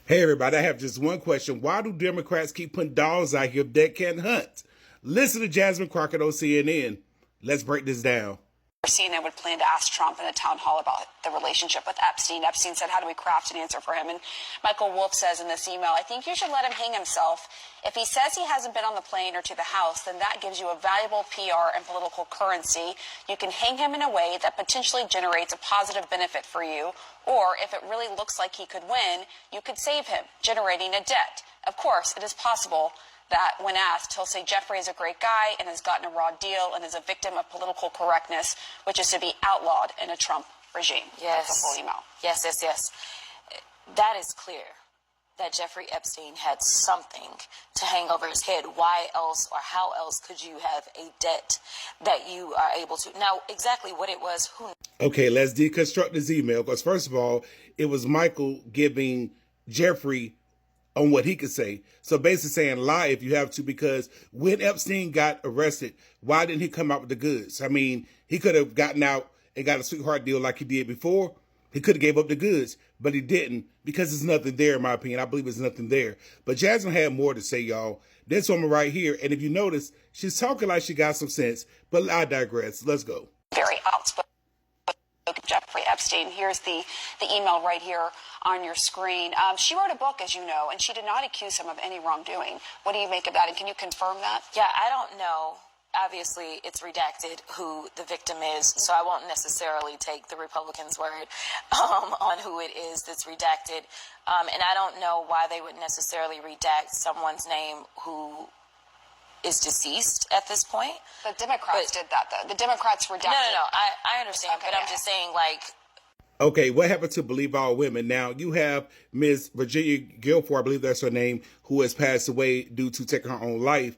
Hey everybody, I have just one question. Why do Democrats keep putting dogs out here that can't hunt? Listen to Jasmine Crockett on CNN. Let's break this down. CNN would plan to ask Trump in a town hall about the relationship with Epstein. Epstein said, how do we craft an answer for him? And Michael Wolff says in this email, I think you should let him hang himself. If he says he hasn't been on the plane or to the House, then that gives you a valuable PR and political currency. You can hang him in a way that potentially generates a positive benefit for you. Or if it really looks like he could win, you could save him, generating a debt. Of course, it is possible that when asked, he'll say Jeffrey is a great guy and has gotten a raw deal and is a victim of political correctness, which is to be outlawed in a Trump regime. Yes. That's the full email. Yes. That is clear that Jeffrey Epstein had something to hang over his head. Why else or how else could you have a debt that you are able to? Now, exactly what it was, who knows? Okay, let's deconstruct this email because first of all, it was Michael giving Jeffrey on what he could say. So basically saying lie if you have to, because when Epstein got arrested, why didn't he come out with the goods? I mean, he could have gotten out and got a sweetheart deal like he did before. He could have gave up the goods, but he didn't because there's nothing there, in my opinion. I believe there's nothing there. But Jasmine had more to say, y'all. This woman right here, and if you notice, she's talking like she got some sense, but I digress. Let's go. Very outspoken Jeffrey Epstein. Here's the email right here on your screen. She wrote a book, as you know, and she did not accuse him of any wrongdoing. What do you make of that? And can you confirm that? Yeah, I don't know. Obviously, it's redacted who the victim is, so I won't necessarily take the Republicans' word on who it is that's redacted. And I don't know why they would necessarily redact someone's name who is deceased at this point. The Democrats did that, though. The Democrats redacted. No. I understand, Okay, but I'm just saying, like... Okay, what happened to Believe All Women? Now, you have Ms. Virginia Guilford, I believe that's her name, who has passed away due to taking her own life.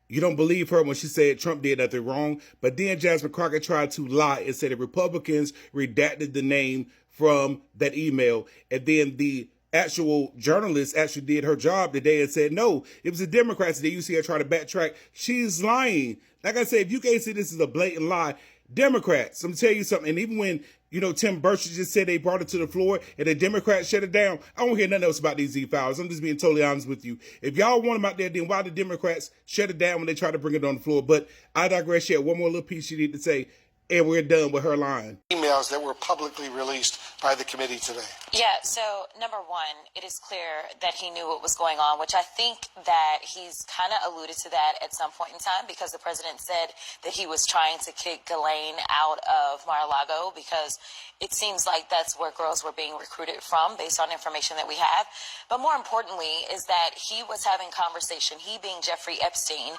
You don't believe her when she said Trump did nothing wrong, but then Jasmine Crockett tried to lie and said the Republicans redacted the name from that email, and then the actual journalist actually did her job today and said, no, it was the Democrats. Then you see her try to backtrack. She's lying. Like I said, if you can't see this is a blatant lie, Democrats, I'm going to tell you something. And even when, Tim Burchett just said they brought it to the floor and the Democrats shut it down, I don't hear nothing else about these Z-Files. I'm just being totally honest with you. If y'all want them out there, then why the Democrats shut it down when they try to bring it on the floor? But I digress. She had one more little piece she needed to say, and we're done with her line. Emails that were publicly released by the committee today. Yeah, so number one, it is clear that he knew what was going on, which I think that he's kind of alluded to that at some point in time because the president said that he was trying to kick Ghislaine out of Mar-a-Lago because it seems like that's where girls were being recruited from based on information that we have. But more importantly is that he was having conversation, he being Jeffrey Epstein,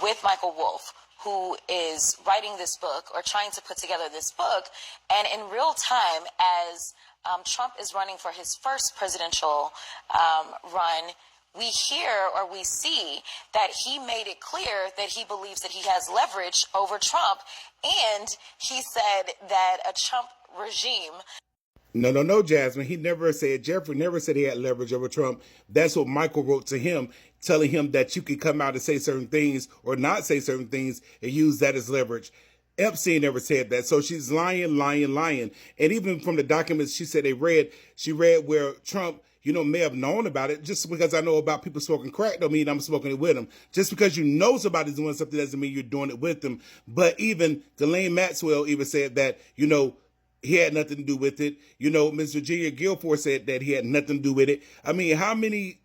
with Michael Wolff, who is writing this book or trying to put together this book. And in real time, as Trump is running for his first presidential run, we hear or we see that he made it clear that he believes that he has leverage over Trump. And he said that a Trump regime... No, Jasmine. He never said, Jeffrey never said he had leverage over Trump. That's what Michael wrote to him, telling him that you can come out and say certain things or not say certain things and use that as leverage. Epstein never said that. So she's lying. And even from the documents she said she read where Trump, may have known about it. Just because I know about people smoking crack don't mean I'm smoking it with them. Just because you know somebody's doing something doesn't mean you're doing it with them. But even Ghislaine Maxwell even said that, he had nothing to do with it. Ms. Virginia Guilford said that he had nothing to do with it. I mean, how many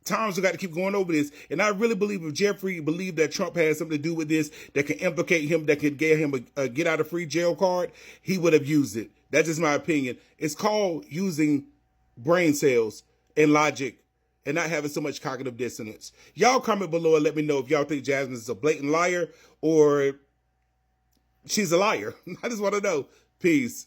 times we got to keep going over this? And I really believe if Jeffrey believed that Trump had something to do with this, that can implicate him, that could get him a get out of free jail card, he would have used it. That's just my opinion. It's called using brain cells and logic and not having so much cognitive dissonance. Y'all comment below and let me know if y'all think Jasmine is a blatant liar or she's a liar. I just want to know. Peace.